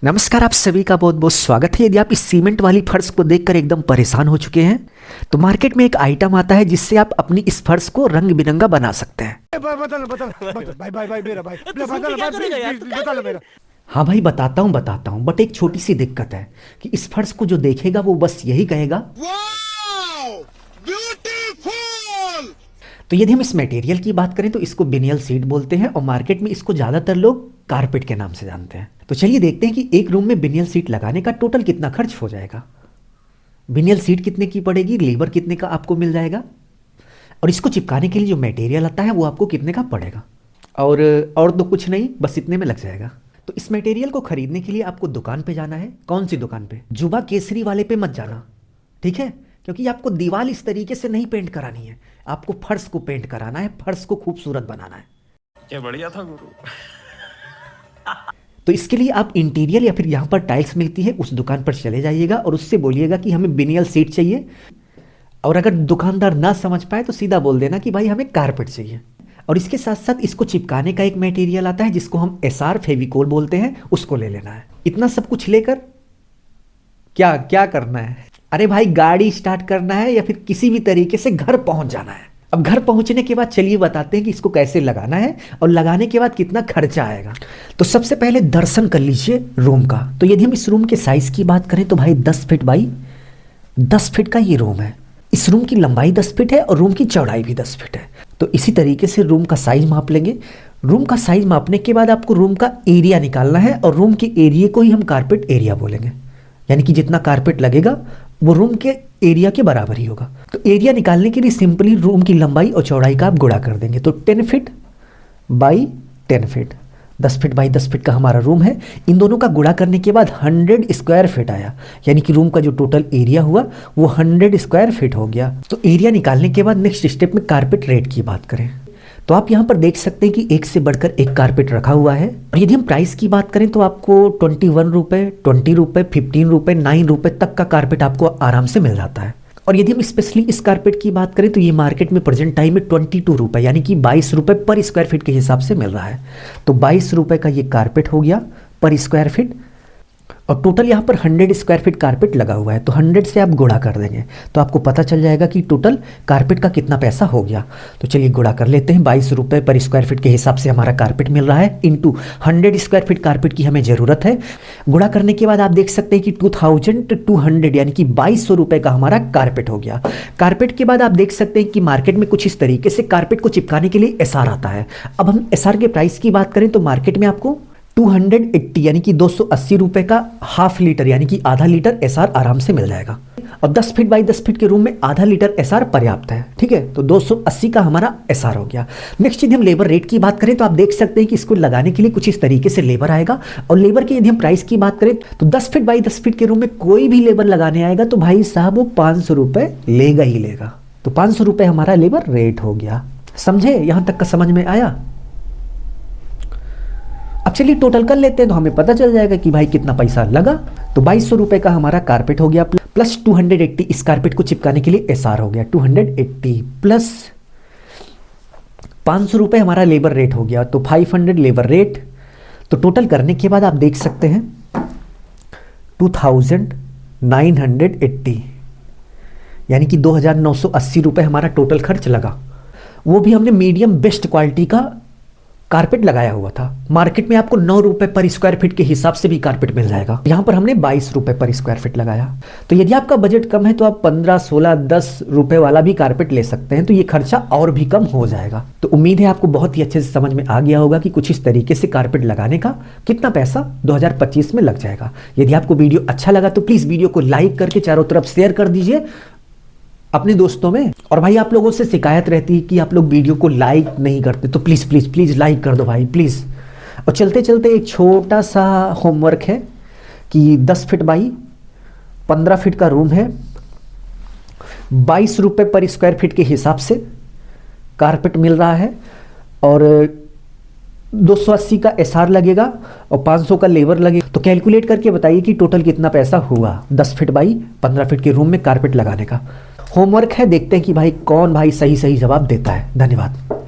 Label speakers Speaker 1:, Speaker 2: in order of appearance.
Speaker 1: नमस्कार, आप सभी का बहुत बहुत स्वागत है। यदि आप इस सीमेंट वाली फर्श को देखकर एकदम परेशान हो चुके हैं तो मार्केट में एक आइटम आता है जिससे आप अपनी इस फर्श को रंग बिरंगा बना सकते हैं। हाँ भाई, बताता हूँ, बट एक छोटी सी दिक्कत है कि इस फर्श को जो देखेगा वो बस यही कहेगा ब्यूटीफुल। तो यदि हम इस मटेरियल की बात करें तो इसको विनियल सीट बोलते हैं और मार्केट में इसको ज़्यादातर लोग कारपेट के नाम से जानते हैं। तो चलिए देखते हैं कि एक रूम में विनियल सीट लगाने का टोटल कितना खर्च हो जाएगा, विनियल सीट कितने की पड़ेगी, लेबर कितने का आपको मिल जाएगा और इसको चिपकाने के लिए जो मटेरियल आता है वो आपको कितने का पड़ेगा। और तो कुछ नहीं, बस इतने में लग जाएगा। तो इस मटेरियल को खरीदने के लिए आपको दुकान पे जाना है। कौन सी दुकान पे? जुबा केसरी वाले पे मत जाना, ठीक है? क्योंकि आपको दीवार इस तरीके से नहीं पेंट करानी है, आपको फर्श को पेंट कराना है, फर्श को खूबसूरत बनाना है।
Speaker 2: क्या बढ़िया था गुरु।
Speaker 1: तो इसके लिए आप इंटीरियर या फिर यहाँ पर टाइल्स मिलती है उस दुकान पर चले जाइएगा और उससे बोलिएगा कि हमें विनियल सीट चाहिए। और अगर दुकानदार ना समझ पाए तो सीधा बोल देना कि भाई हमें कारपेट चाहिए। और इसके साथ साथ इसको चिपकाने का एक मटेरियल आता है जिसको हम एसआर फेविकोल बोलते हैं, उसको ले लेना है। इतना सब कुछ लेकर क्या क्या करना है? अरे भाई, गाड़ी स्टार्ट करना है या फिर किसी भी तरीके से घर पहुंच जाना है। अब घर पहुंचने के बाद चलिए बताते हैं कि इसको कैसे लगाना है और लगाने के बाद कितना खर्चा आएगा। तो सबसे पहले दर्शन कर लीजिए रूम का। तो यदि हम इस रूम के साइज की बात करें तो भाई 10 फीट बाई 10 फीट का ये रूम है। इस रूम की लंबाई 10 फीट है और रूम की चौड़ाई भी 10 फीट है। तो इसी तरीके से रूम का साइज माप लेंगे। रूम का साइज मापने के बाद आपको रूम का एरिया निकालना है और रूम के एरिया को ही हम कारपेट एरिया बोलेंगे, यानी कि जितना कारपेट लगेगा वो रूम के एरिया के बराबर ही होगा। तो एरिया निकालने के लिए सिंपली रूम की लंबाई और चौड़ाई का आप गुणा कर देंगे। तो 10 feet by 10 feet, 10 feet by 10 feet का हमारा रूम है। इन दोनों का गुणा करने के बाद 100 स्क्वायर फीट आया, यानी कि रूम का जो टोटल एरिया हुआ वो 100 स्क्वायर फीट हो गया। तो एरिया निकालने के बाद नेक्स्ट स्टेप में कारपेट रेट की बात करें तो आप यहाँ पर देख सकते हैं कि एक से बढ़कर एक कारपेट रखा हुआ है। और यदि हम प्राइस की बात करें तो आपको 21 रुपये, 20 रुपये, 15 रुपये, 9 रुपये तक का कारपेट आपको आराम से मिल जाता है। और यदि हम स्पेशली इस कारपेट की बात करें तो ये मार्केट में प्रेजेंट टाइम में 22 रुपये यानी कि 22 रुपये पर स्क्वायर फीट के हिसाब से मिल रहा है। तो 22 रुपये का ये कारपेट हो गया पर स्क्वायर फीट। और टोटल यहाँ पर 100 स्क्वायर फीट कारपेट लगा हुआ है, तो 100 से आप गुणा कर देंगे तो आपको पता चल जाएगा कि टोटल कारपेट का कितना पैसा हो गया। तो चलिए गुणा कर लेते हैं। 22 रुपये पर स्क्वायर फीट के हिसाब से हमारा कारपेट मिल रहा है, इंटू 100 स्क्वायर फीट कारपेट की हमें ज़रूरत है। गुणा करने के बाद आप देख सकते हैं कि 2200 यानी कि 2200 रुपये का हमारा कारपेट हो गया। कारपेट के बाद आप देख सकते हैं कि मार्केट में कुछ इस तरीके से कारपेट को चिपकाने के लिए एसआर आता है। अब हम एसआर के प्राइस की बात करें तो मार्केट में आपको 280 यानी कि 280 रुपये का हाफ लीटर यानी कि आधा लीटर एसआर आराम से मिल जाएगा। और 10 फीट बाई 10 फीट के रूम में आधा लीटर एसआर पर्याप्त है, ठीक है? तो 280 का हमारा एसआर हो गया। नेक्स्ट यदि हम लेबर रेट की बात करें तो आप देख सकते हैं कि इसको लगाने के लिए कुछ इस तरीके से लेबर आएगा। और लेबर की यदि हम प्राइस की बात करें तो 10 फीट बाई 10 फीट के रूम में कोई भी लेबर लगाने आएगा तो भाई साहब वो 500 रुपये लेगा ही लेगा। तो 500 रुपये हमारा लेबर रेट हो गया। समझे? यहाँ तक का समझ में आया? अब चलिए टोटल कर लेते हैं तो हमें पता चल जाएगा कि भाई कितना पैसा लगा। तो 2200 रुपये का हमारा कारपेट हो गया, प्लस 280 इस कारपेट को चिपकाने के लिए एसआर हो गया 280, प्लस 500 रुपये हमारा लेबर रेट हो गया, तो 500 लेबर रेट। तो टोटल करने के बाद आप देख सकते हैं 2980 यानी कि 2980 रुपये हमारा टोटल खर्च लगा। वो भी हमने मीडियम बेस्ट क्वालिटी का कारपेट लगाया हुआ था। मार्केट में आपको 9 रुपये पर स्क्वायर फीट के हिसाब से भी कारपेट मिल जाएगा, यहाँ पर हमने 22 रुपये पर स्क्वायर फीट लगाया। तो यदि आपका बजट कम है तो आप 15, 16, 10 रुपये वाला भी कारपेट ले सकते हैं, तो ये खर्चा और भी कम हो जाएगा। तो उम्मीद है आपको बहुत ही अच्छे से समझ में आ गया होगा कि कुछ इस तरीके से कारपेट लगाने का कितना पैसा 2025 में लग जाएगा। यदि आपको वीडियो अच्छा लगा तो प्लीज़ वीडियो को लाइक करके चारों तरफ शेयर कर दीजिए अपने दोस्तों में। और भाई आप लोगों से शिकायत रहती है कि आप लोग वीडियो को लाइक नहीं करते, तो प्लीज़ प्लीज़ प्लीज़ लाइक कर दो भाई प्लीज़। और चलते चलते एक छोटा सा होमवर्क है कि 10 फीट बाई 15 फीट का रूम है, 22 रुपये पर स्क्वायर फीट के हिसाब से कारपेट मिल रहा है और 280 का एसआर लगेगा और 500 का लेबर लगेगा। तो कैलकुलेट करके बताइए कि टोटल कितना पैसा हुआ 10 फीट बाई 15 फीट के रूम में कारपेट लगाने का। होमवर्क है, देखते हैं कि भाई कौन भाई सही सही जवाब देता है। धन्यवाद।